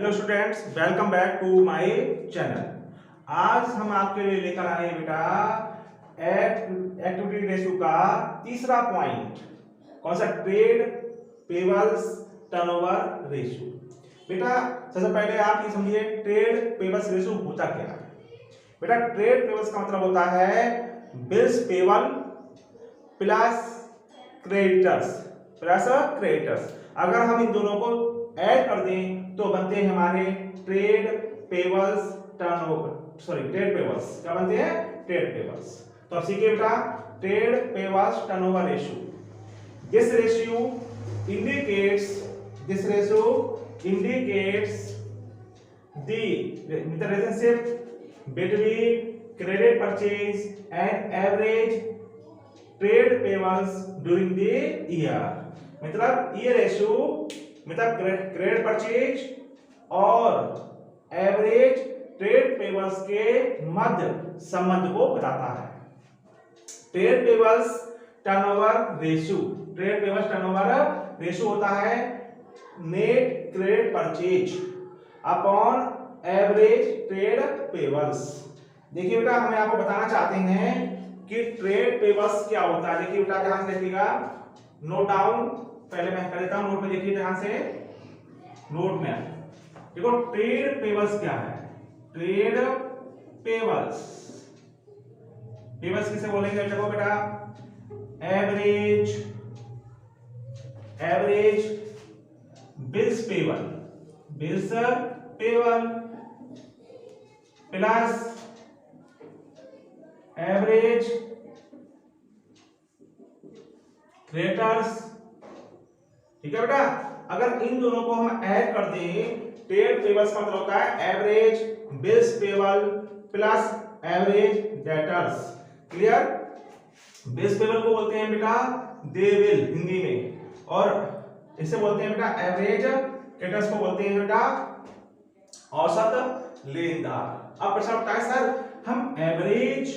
Hello students, welcome back to my channel. आज हम आपके लिए लेकर आए हैं बेटा एक्टिविटी रेशियो का तीसरा पॉइंट। कौन सा? Trade payables turnover ratio. बेटा सबसे पहले आप ये समझिए ट्रेड पेबल्स रेशियो होता क्या है। बेटा ट्रेड पेबल्स का मतलब होता है बिल्स पेबल प्लस क्रेडिटर्स। अगर हम इन दोनों को ऐड कर दें तो बनते हैं हमारे ट्रेड पेबल्स क्या बनते हैं? Trade payables. तो अब सीखिए बेटा trade payables turnover ratio. This ratio indicates the relationship between credit purchase and average trade payables during the year. मतलब ये रेशियो मतलब क्रेडिट परचेज और एवरेज ट्रेड पेबल्स के मध्य संबंध को बताता है। ट्रेड पेबल्स टर्नओवर रेशियो होता है net credit purchase upon average trade payables. देखिए बेटा हम आपको बताना चाहते हैं कि ट्रेड पेबल्स क्या होता है। देखिए बेटा ध्यान से देखिएगा, नोट डाउन। पहले मैं कर देता हूं, नोट में देखिए ध्यान से। नोट में देखो ट्रेड पेबल्स क्या है। ट्रेड पेबल्स किसे बोलेंगे? देखो बेटा average bills payable plus average creditors. ठीक है बेटा, अगर इन दोनों को हम ऐड कर दें ट्रेड पेबल्स का मतलब होता है average bills payable plus average debtors. Clear? Bills payable को बोलते हैं बेटा दे बिल हिंदी में, और इसे बोलते हैं बेटा एवरेज क्रेडिटर्स को बोलते हैं बेटा औसत लेनदार। अब प्रश्न उठता है सर हम एवरेज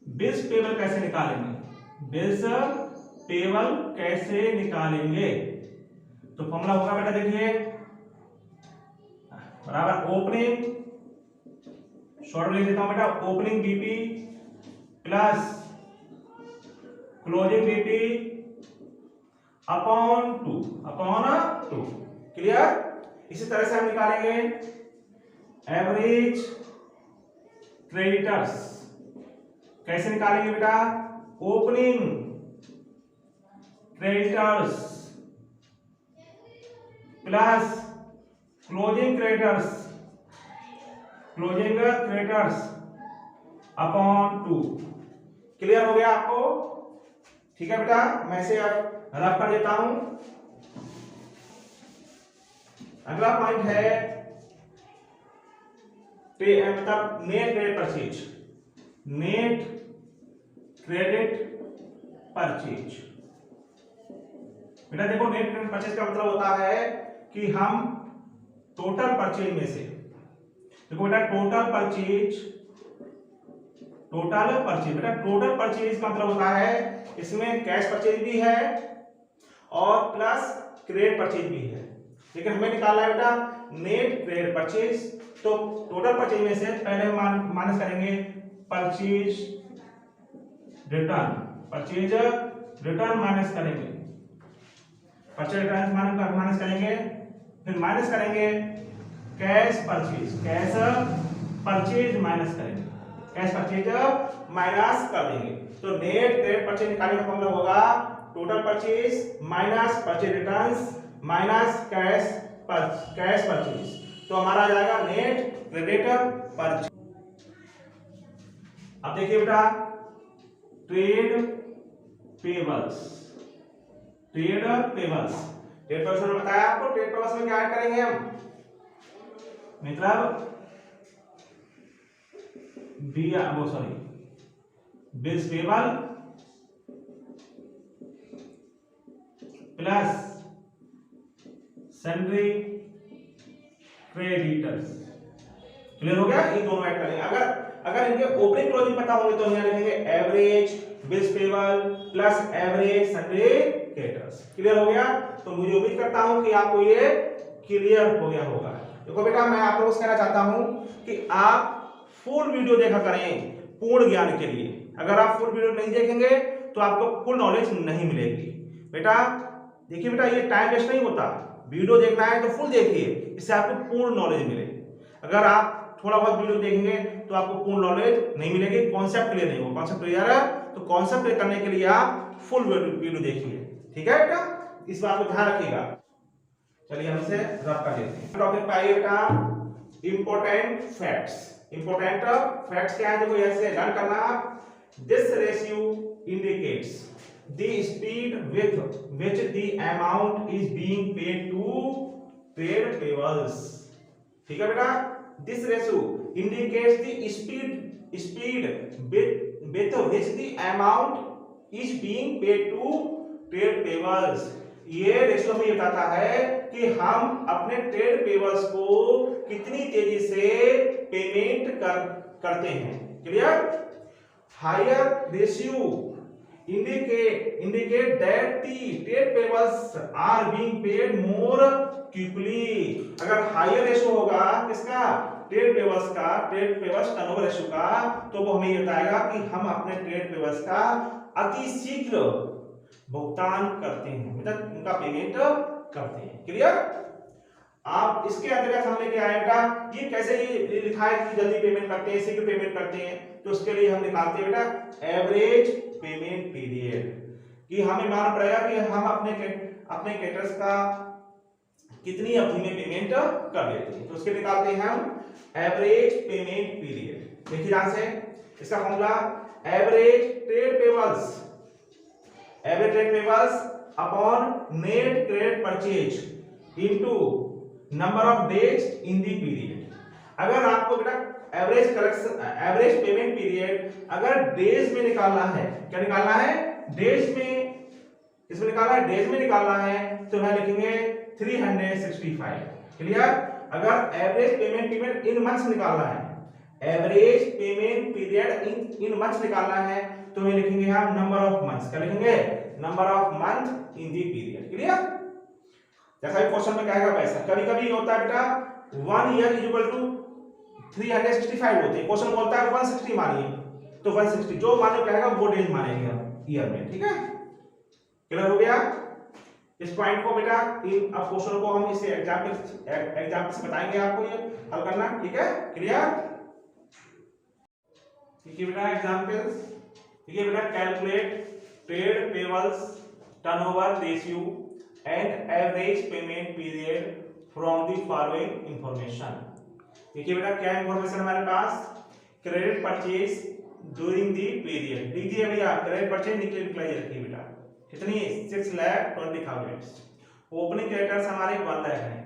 बिल्स पेबल कैसे निकालेंगे? तो फॉर्मूला होगा बेटा देखिए बराबर ओपनिंग, शॉर्ट में लिख देता हूं बेटा opening BP plus closing BP upon two. Clear? इसी तरह से हम निकालेंगे एवरेज क्रेडिटर्स। कैसे निकालेंगे बेटा? Opening creditors plus closing creditors upon two. Clear हो गया आपको? ठीक है बेटा, मैं इसे अब रफ कर देता हूं। अगला पॉइंट है मतलब नेट क्रेडिट परचेज। बेटा देखो नेट क्रेडिट परचेज का मतलब होता है कि हम टोटल परचेज में से, देखो बेटा टोटल परचेज बेटा टोटल परचेज का मतलब होता है इसमें कैश परचेज भी है और प्लस क्रेडिट परचेज भी है, लेकिन हमें निकालना है बेटा नेट क्रेडिट परचेज। तो टोटल परचेज में से पहले हम माइनस करेंगे परचेज रिटर्न माइनस करेंगे, फिर माइनस करेंगे कैश परचेज माइनस कर देंगे। तो नेट क्रेडिट परचेज निकालने का फॉर्मूला होगा total purchase minus purchase returns minus cash purchase. तो हमारा आ जाएगा नेट क्रेडिट परचेज। अब देखिए बेटा ट्रेड पेबल्स मैंने बताया आपको। ट्रेड पेबल्स में क्या ऐड करेंगे हम? मतलब bills payable plus sundry creditors. Clear हो गया? ये दोनों ऐड करेंगे। अगर इनके ओपनिंग क्लोजिंग पता होंगे तो यहाँ लिखेंगे average bills payable plus average sundry creditors. Clear हो गया? तो मुझे उम्मीद करता हूं कि आपको ये क्लियर हो गया होगा। देखो बेटा, मैं आप लोगों से कहना चाहता हूं कि आप फुल वीडियो देखा करें पूर्ण ज्ञान के लिए। अगर आप फुल वीडियो नहीं देखेंगे तो आपको फुल नॉलेज नहीं मिलेगी। बेटा देखिए बेटा, ये टाइम वेस्ट नहीं होता, वीडियो देखना है तो फुल देखिए, इससे आपको पूर्ण नॉलेज मिले। अगर आप थोड़ा बहुत वीडियो देखेंगे तो आपको पूर्ण नॉलेज नहीं मिलेगी, कॉन्सेप्ट क्लियर नहीं होगा। कॉन्सेप्ट क्लियर है तो कॉन्सेप्ट क्लियर करने के लिए आप फुल वीडियो देखिए, ठीक है बेटा, इस बात को ध्यान रखिएगा। चलिए हम इसे रब कर लेते हैं। टॉपिक पे आइए बेटा, इंपॉर्टेंट फैक्ट्स। इंपॉर्टेंट फैक्ट्स क्या है, देखो ऐसे लर्न करना। This ratio indicates the speed with which the amount is being paid to trade payables. ठीक है बेटा, this ratio indicates the speed with which the amount is being paid to trade payables। ये ratio में बताता है कि हम अपने ट्रेड पेबल्स को कितनी तेजी से पेमेंट करते हैं। Clear? Higher ratio indicate that the trade payables are being paid more quickly। अगर हायर रेशियो होगा किसका, ट्रेड पेबल्स का, ट्रेड पेबल्स टर्नओवर रेशियो का, तो वो हमें ये बताएगा कि हम अपने ट्रेड पेबल्स का अति शीघ्र भुगतान करते हैं, मतलब उनका पेमेंट करते हैं। क्लियर? आप इसके अंतर्गत हम लेके आए बेटा, ये कैसे ये लिखा है कि जल्दी पेमेंट करते हैं, शीघ्र पेमेंट करते हैं, तो उसके लिए हम निकालते हैं बेटा एवरेज पेमेंट पीरियड, कि हमें मालूम पड़ेगा कि हम अपने क्रेडिटर्स का कितनी अवधि में पेमेंट कर देते हैं, तो उसके निकालते हैं हम एवरेज पेमेंट पीरियड। देखिए ध्यान से, इसका formula average trade payables upon net credit purchase into number of days in the period. अगर आपको बेटा एवरेज पेमेंट पीरियड अगर डेज में निकालना है, क्या निकालना है, डेज में, इसमें निकालना है, डेज में निकालना है, तो हम लिखेंगे 365। क्लियर? अगर average payment period in months निकालना है, average payment period in months निकालना है, तो हम लिखेंगे हम नंबर ऑफ मंथ्स। क्या लिखेंगे, number of month in the period. Clear? जैसा क्वेश्चन में कहेगा वैसा, कभी कभी होता है बेटा 1 ईयर इज इक्वल टू 365 होते हैं, क्वेश्चन बोलता है 160 मानिए, तो 160 जो माने कहेगा वो डेज मानेंगे हम ईयर में। ठीक है, क्लियर हो गया? इस पॉइंट को बेटा इन अब क्वेश्चन को हम इसे एग्जांपल से बताएंगे आपको ये हल करना। ठीक है, क्लियर? ठीक है बेटा, एग्जांपल्स। ठीक है बेटा, calculate trade payables turnover ratio and average payment period from the following information. देखिए बेटा क्या इंफॉर्मेशन हमारे पास, credit purchase during the period. लीजिए भैया, क्रेडिट परचेज निकलाई रखिए बेटा, कितनी, 6,20,000। ओपनिंग क्रेडिटर्स हमारे 1 लाख हैं,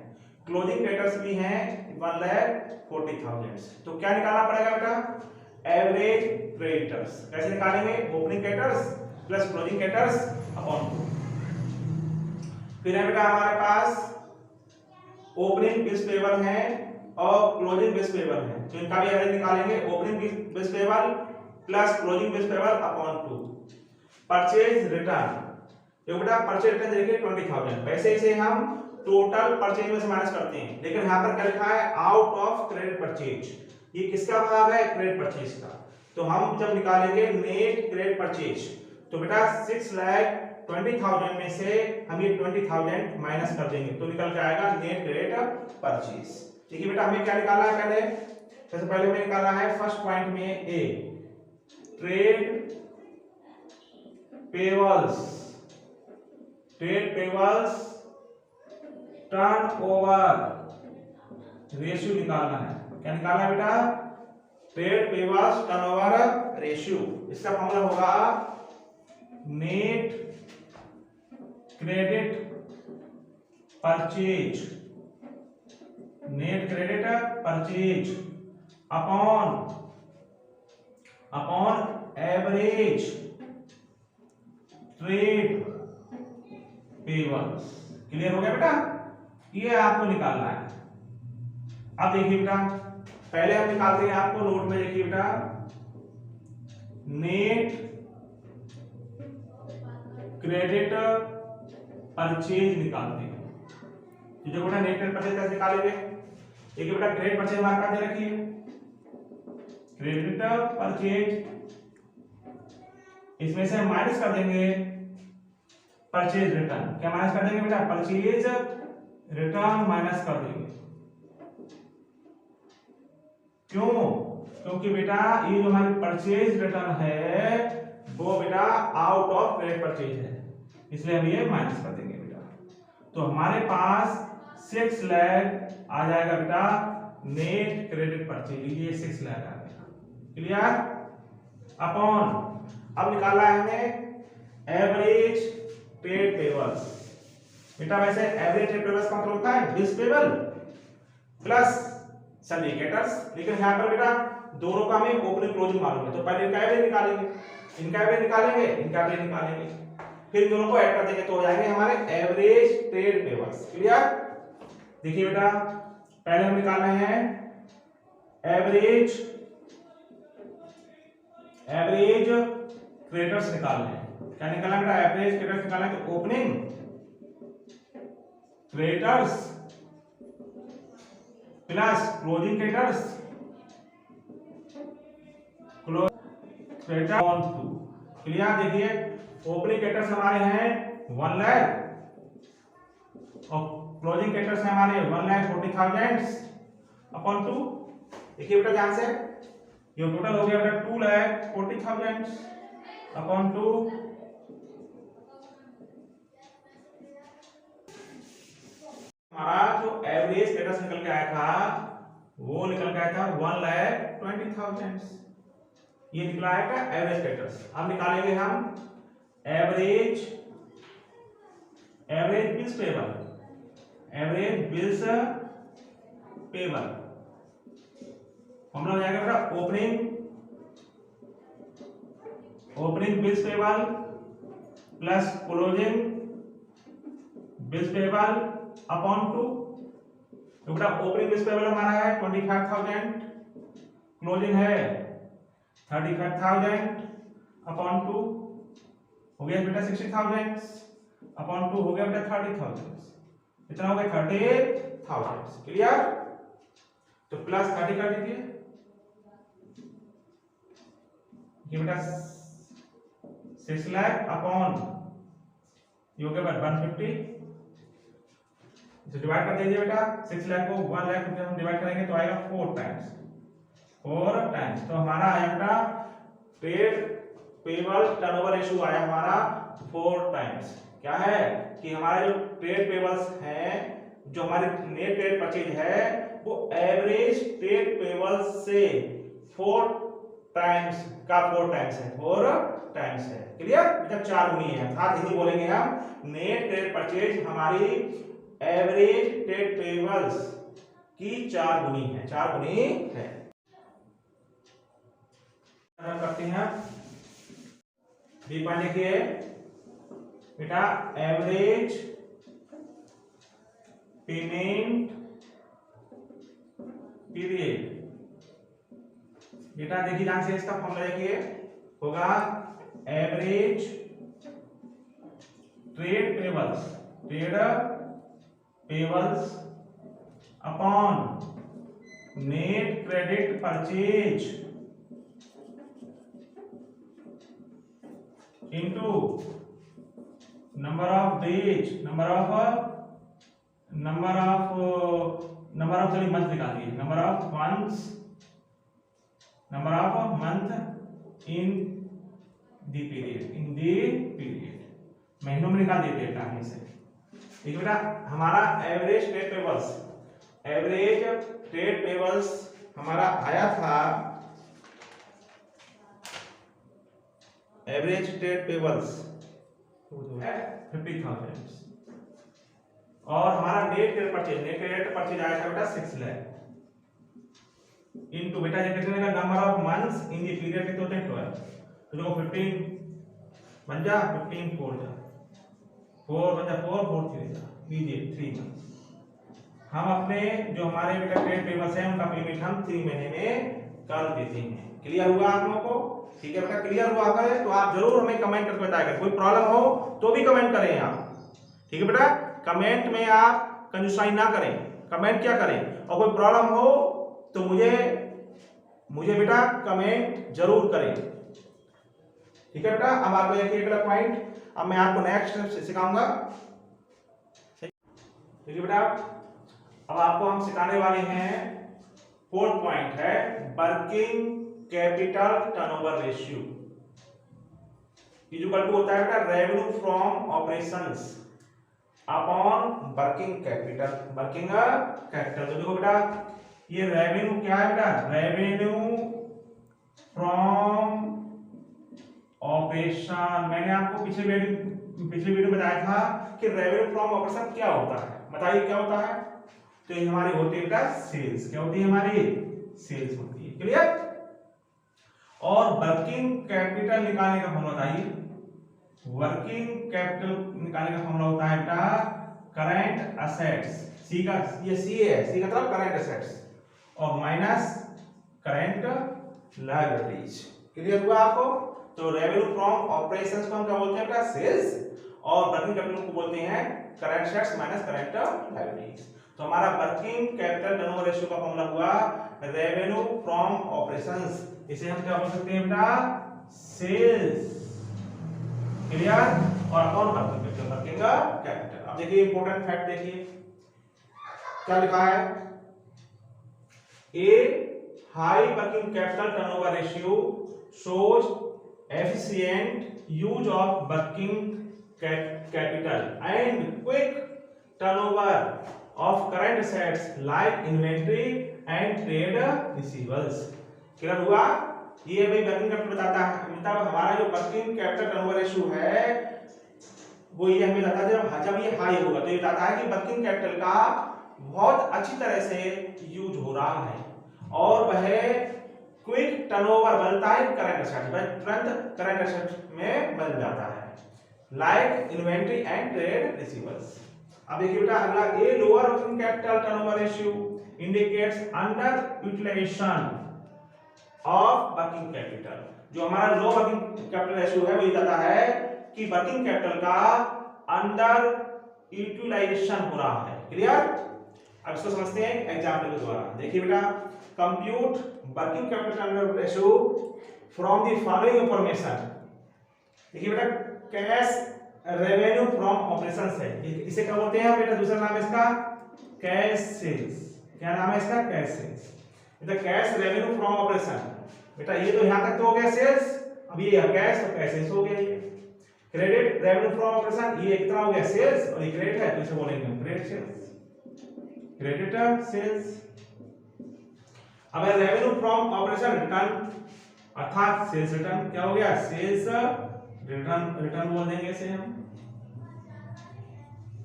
क्लोजिंग क्रेडिटर्स भी हैं 1,40,000। तो क्या निकालना पड़ेगा बेटा, एवरेज क्रेडिटर्स। कैसे निकालेंगे, opening creditors plus closing creditors upon 2। फिर है बेटा हमारे पास ओपनिंग बिल्स पेबल है और क्लोजिंग बिल्स पेबल है, तो इनका भी एवरेज निकालेंगे, opening bills payable plus closing bills payable upon 2। Purchase return, देखो बेटा परचेज रिटर्न देखिए 20,000, वैसे इसे हम टोटल परचेज में से माइनस करते हैं, लेकिन यहाँ पर क्या लिखा है, आउट ऑफ क्रेडिट परचेज। ये किसका भाग है, क्रेडिट परचेज का। तो हम जब निकालेंगे नेट क्रेडिट परचेज, तो बेटा 6,20,000 में से हम ये 20,000 माइनस कर देंगे, तो निकल के आएगा नेट क्रेडिट परचेज। ठीक है बेटा, हमें क्या निकालना है, पहले सबसे पहले हमें निकालना है फर्स्ट पॉइंट में ए, ट्रेड पेबल्स टर्नओवर रेशियो निकालना है। क्या निकालना है बेटा, ट्रेड पेबल्स टर्नओवर रेशियो। इसका फॉर्मूला होगा net credit purchase, net credit purchase upon average trade payables. Clear हो गया बेटा, ये आपको निकालना है। अब देखिए बेटा, पहले हम निकालते हैं, आपको नोट में देखिए बेटा, नेट क्रेडिट परचेज निकालते हैं। तो जो बेटा नेट क्रेडिट परचेज कैसे निकालेंगे, देखिए बेटा क्रेडिट परचेज हमारे पास दे रखी है, क्रेडिट परचेज, इसमें से हम माइनस कर देंगे परचेज रिटर्न। क्या माइनस कर देंगे बेटा, परचेज रिटर्न माइनस कर देंगे। क्यों, क्योंकि बेटा ये जो हमारी परचेज रिटर्न है वो बेटा आउट ऑफ क्रेडिट परचेज है, इसलिए हम ये माइनस कर देंगे बेटा। तो हमारे पास 6 लाख आ जाएगा बेटा नेट क्रेडिट परचेज, ये 6 लाख आ गया। क्लियर, अपॉन अब निकालना है हमें एवरेज ट्रेड पेबल्स। बेटा वैसे एवरेज ट्रेड पेबल्स का मतलब होता है बिल्स पेबल प्लस सिंडिकेटर्स, लेकिन यहाँ पर बेटा दोनों का हमें ओपनिंग क्लोजिंग मालूम है, तो पहले इनका एवरेज निकालेंगे, इनका एवरेज निकालेंगे, इनका एवरेज निकालेंगे, फिर इन दोनों को ऐड कर देंगे तो हो जाएंगे हमारे एवरेज ट्रेड पेबल्स। क्लियर, देखिए बेटा पहले हम निकाल रहे हैं एवरेज क्रेडिटर्स निकाल रहे हैं। क्या निकालना बेटा, एवरेज क्रेडिटर्स निकालना है, तो opening creditors plus closing creditors, creditor on 2। Clear, देखिए ओपनिंग क्रेडिटर्स हमारे हैं 1 लाख और क्लोजिंग क्रेडिटर्स हैं हमारे 1,40,000 अपॉन 2। देखिए बेटा ध्यान से, ये टोटल हो गया बेटा 2,40,000 अपॉन 2। हमारा जो एवरेज क्रेडिटर्स निकल के आया था वो निकल के आया था 1,20,000, ये निकला है का एवरेज क्रेडिटर्स। अब निकालेंगे हम average bills payable, average bills payable formula हो जाएगा बेटा opening bills payable plus closing bills payable upon 2। तो बेटा ओपनिंग बिल्स पेबल हमारा है 25,000, क्लोजिंग है 35,000 अपॉन 2 हो गया बेटा 60,000 अपॉन 2 हो गया बेटा 30,000, कितना हो गया 30,000। क्लियर, तो प्लस 30 कर दीजिए, ये बेटा 6 लाख अपॉन ये हो गया 150, इसे डिवाइड कर दीजिए बेटा। 6 लाख को 1 लाख रुपए हम डिवाइड करेंगे तो आएगा 4 टाइम्स। तो हमारा आया बेटा ट्रेड पेबल टर्नओवर रेशियो आया हमारा 4 टाइम्स। क्या है कि हमारे जो ट्रेड पेबल्स हैं, जो हमारे नेट ट्रेड परचेज है वो एवरेज ट्रेड पेबल्स से 4 टाइम्स का 4 टाइम्स है, 4 टाइम्स है। क्लियर, मतलब 4 गुनी है, अर्थात हिंदी बोलेंगे हम नेट ट्रेड परचेज हमारी एवरेज ट्रेड पेबल्स की 4 गुनी है, 4 गुनी है। करते हैं B5 लिखिए बेटा एवरेज पेमेंट पीरियड। बेटा देखिए ध्यान से इसका फॉर्मूला देखिए होगा average trade payables upon net credit purchase into number of days, number of चलिए मंथ निकालिए, number of month in the period, महीनों में निकाल देते हैं टाइम से। ठीक है बेटा, हमारा एवरेज ट्रेड पेबल्स हमारा आया था, एवरेज ट्रेड पेबल्स 50,000 और हमारा नेट क्रेडिट परचेज आया था बेटा 6 लाख इनटू बेटा ये कितने का number of months in the period कितने होते हैं 12, तो जो 15 बन जा 15 4 जा 4 बन जा 4 4 3 जा लीजिए 3 मंथ्स। हम अपने जो हमारे बेटा ट्रेड पेबल्स हैं उनका पेमेंट हम 3 महीने में कर देते हैं। क्लियर हुआ आप लोगों को? ठीक है बेटा, क्लियर हुआ अगर तो आप जरूर हमें कमेंट करके बताएगा। कोई प्रॉब्लम हो तो भी कमेंट करें आप। ठीक है बेटा, कमेंट में आप कंजूसाई ना करें, कमेंट क्या करें, और कोई प्रॉब्लम हो तो मुझे बेटा कमेंट जरूर करें। ठीक है बेटा, अब आप देखिए अगला पॉइंट, अब मैं आपको नेक्स्ट सिखाऊंगा। देखिए बेटा, अब आपको हम सिखाने वाले हैं, फोर्थ पॉइंट है working capital turnover ratio. Equal to होता है बेटा revenue from operations upon working capital. Working capital, तो देखो बेटा ये रेवेन्यू क्या है बेटा, रेवेन्यू फ्रॉम ऑपरेशन। मैंने आपको पिछले वीडियो में बताया था कि रेवेन्यू फ्रॉम ऑपरेशन क्या होता है, बताइए क्या होता है। तो ये हमारी होती है बेटा सेल्स। क्या होती है हमारी, सेल्स होती है। क्लियर। और वर्किंग कैपिटल निकालने का फॉर्मूला बताइए। वर्किंग कैपिटल निकालने का फॉर्मूला होता है बेटा करंट असेट्स, सी का ये सी है, सी का मतलब करंट असेट्स, और माइनस करंट लायबिलिटीज। क्लियर हुआ आपको। तो रेवेन्यू फ्रॉम ऑपरेशंस को हम क्या बोलते हैं बेटा, सेल्स, और वर्किंग कैपिटल को बोलते हैं current assets minus current liabilities. तो हमारा वर्किंग कैपिटल टर्नओवर रेशियो का फॉर्मूला हुआ रेवेन्यू फ्रॉम ऑपरेशंस, इसे हम क्या बोल सकते हैं बेटा, सेल्स। क्लियर। और अपॉन वर्किंग कैपिटल। अब देखिए इंपॉर्टेंट फैक्ट देखिए क्या लिखा है, a high working capital turnover ratio shows efficient use of working capital and quick turnover of current assets like inventory and trade receivables। Clear हुआ। ये भाई वर्किंग कैपिटल बताता है, मतलब हमारा जो वर्किंग कैपिटल टर्नओवर रेशियो है वो ये हमें बताता है जब ये हाई होगा तो ये बताता है कि वर्किंग कैपिटल का बहुत अच्छी तरह से यूज हो रहा है और वह क्विक टर्नओवर बनता है करंट असेट्स में, तुरंत करंट असेट्स में बन जाता है, like inventory and trade receivables. अब देखिए बेटा अगला, a lower working capital turnover ratio indicates under utilization of working capital. जो हमारा लो वर्किंग कैपिटल रेशियो है वो ये कहता है कि वर्किंग कैपिटल का अंडर यूटिलाइजेशन हो रहा है। क्लियर। अब इसको समझते हैं एग्जांपल के द्वारा। देखिए बेटा, compute working capital turnover ratio from the following information. देखिए बेटा कैश रेवेन्यू फ्रॉम ऑपरेशंस है, इसे क्या बोलते हैं बेटा, दूसरा नाम है इसका कैश सेल्स। क्या नाम है इसका, कैश सेल्स। मतलब कैश रेवेन्यू फ्रॉम ऑपरेशन, बेटा ये तो यहां तक तो हो गया सेल्स, अब ये कैश तो कैश सेल्स हो गया। ये क्रेडिट रेवेन्यू फ्रॉम ऑपरेशन, ये कितना हो गया सेल्स, और ये क्रेडिट है तो इसे बोलेंगे हम क्रेडिट सेल्स, क्रेडिट सेल्स। अब रेवेन्यू फ्रॉम ऑपरेशन रिटर्न अर्थात सेल्स रिटर्न, क्या हो गया, सेल्स रिटर्न, रिटर्न बोल देंगे इसे हम।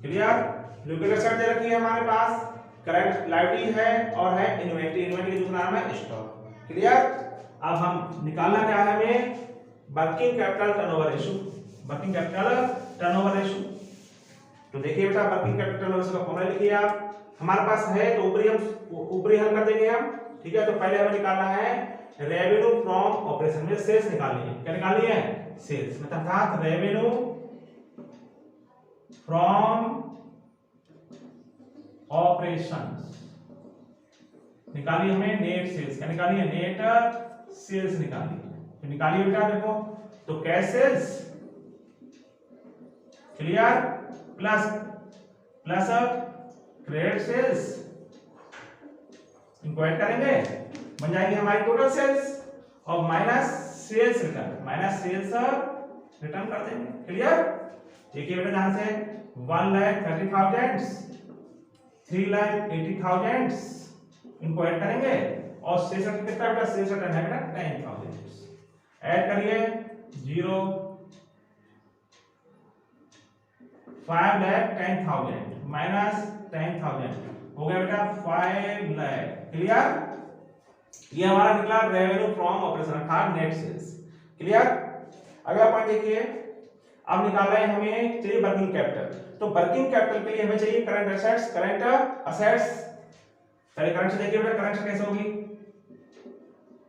क्लियर। लिक्विड एसेट दे रखी है हमारे पास, करंट लायबिलिटी है और है इन्वेंटरी, इन्वेंटरी दूसरा नाम है स्टॉक। क्लियर। अब हम निकालना क्या है हमें, working capital turnover ratio, working capital turnover ratio. तो देखिए बेटा वर्किंग कैपिटल टर्नओवर रेशियो का फॉर्मूला लिखिए आप, हमारे पास है तो ऊपरी हल कर देंगे हम। ठीक है, तो पहले हमें निकालना है रेवेन्यू फ्रॉम ऑपरेशन में सेल्स निकालनी है। क्या निकालनी है, सेल्स, मतलब अर्थात रेवेन्यू फ्रॉम ऑपरेशंस निकालिए हमें नेट सेल्स। क्या निकाली है, नेट सेल्स निकाली है। तो निकालिए बेटा, देखो तो cash sales, clear, plus plus credit sales, इनको ऐड करेंगे बन जाएगी हमारी टोटल सेल्स, और minus sales return, minus sales return कर देंगे। क्लियर। देखिए बेटा ध्यान से 1,30,000 3,80,000 इनको ऐड करेंगे और सेल्स रिटर्न कितना बेटा, सेल्स रिटर्न है बेटा 10,000, ऐड करिए 0 5,10,000 माइनस 10,000 हो गया बेटा 5 लाख। क्लियर। ये हमारा निकला रेवेन्यू फ्रॉम ऑपरेशन अर्थात नेट सेल्स। क्लियर। अगला पॉइंट देखिए, अब निकालना है हमें, चाहिए वर्किंग कैपिटल। तो वर्किंग कैपिटल के लिए हमें चाहिए करंट असेट्स, करंट असेट्स। पहले करंट से देखिए बेटा, करंट कैसे होगी,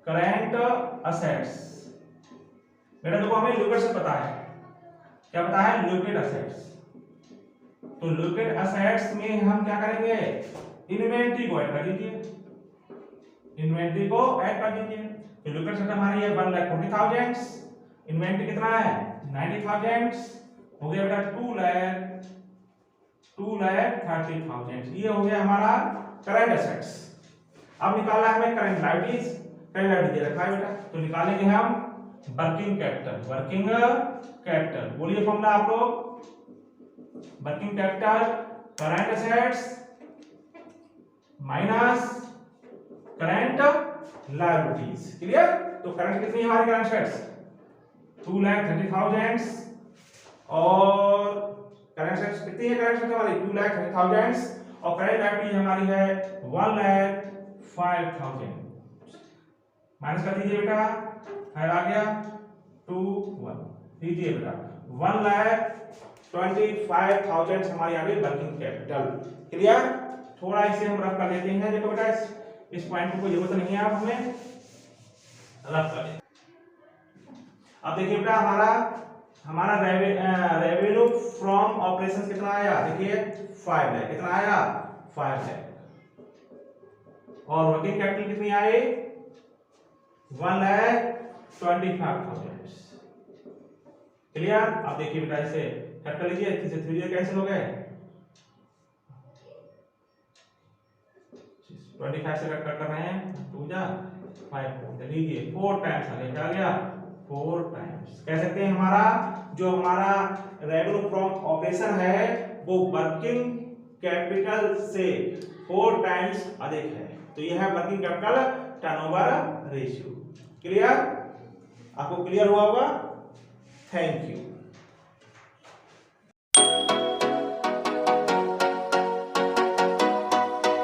करंट असेट्स बेटा देखो हमें लिक्विड से पता है, क्या पता है, लिक्विड असेट्स। तो लिक्विड असेट्स में हम क्या करेंगे, इन्वेंट्री को ऐड कर दीजिए, इन्वेंट्री को ऐड कर दीजिए। तो लिक्विड असेट हमारी है 1,40,000, इन्वेंट्री कितना है 90,000, हो गया बेटा 2,30,000। ये हो गया हमारा करंट असेट्स। अब निकालना है हमें करंट लायबिलिटीज, करंट लायबिलिटी दे रखा है बेटा, तो निकालेंगे हम वर्किंग कैपिटल, वर्किंग कैपिटल। बोलिए फॉर्मूला आप लोग, working capital current assets minus current liabilities. Clear? तो करंट कितनी है हमारी, करंट असेट्स 2,30,000 और करंट असेट्स कितनी है, करंट असेट्स हमारी 2,30,000 और करंट लायबिलिटी हमारी है 1,05,000। माइनस कर दीजिए बेटा, है आ गया 2 1, दीजिए बेटा 1,25,000 हमारी आ गई वर्किंग कैपिटल। क्लियर? थोड़ा इसे हम रफ कर लेते हैं। देखो बेटा इस पॉइंट को जरूरत नहीं है, आप हमें रफ कर लेते। अब देखिए बेटा हमारा रेवेन्यू फ्रॉम ऑपरेशंस कितना आया, देखिए 5 है, कितना आया 5 है, और वर्किंग कैपिटल कितनी आई 1,25,000। क्लियर? अब देखिए बेटा इसे कट कर लीजिए, 3 से 3 कैंसिल हो गए, 25 से कट कर रहे हैं, 2 जा 5 लीजिए 4 टाइम्स आ गया, क्या आ गया 4 टाइम्स। कह सकते हैं हमारा जो हमारा रेवेन्यू फ्रॉम ऑपरेशन है वो वर्किंग कैपिटल से 4 टाइम्स अधिक है। तो यह है working capital turnover ratio. Clear? आपको क्लियर हुआ होगा? Thank you.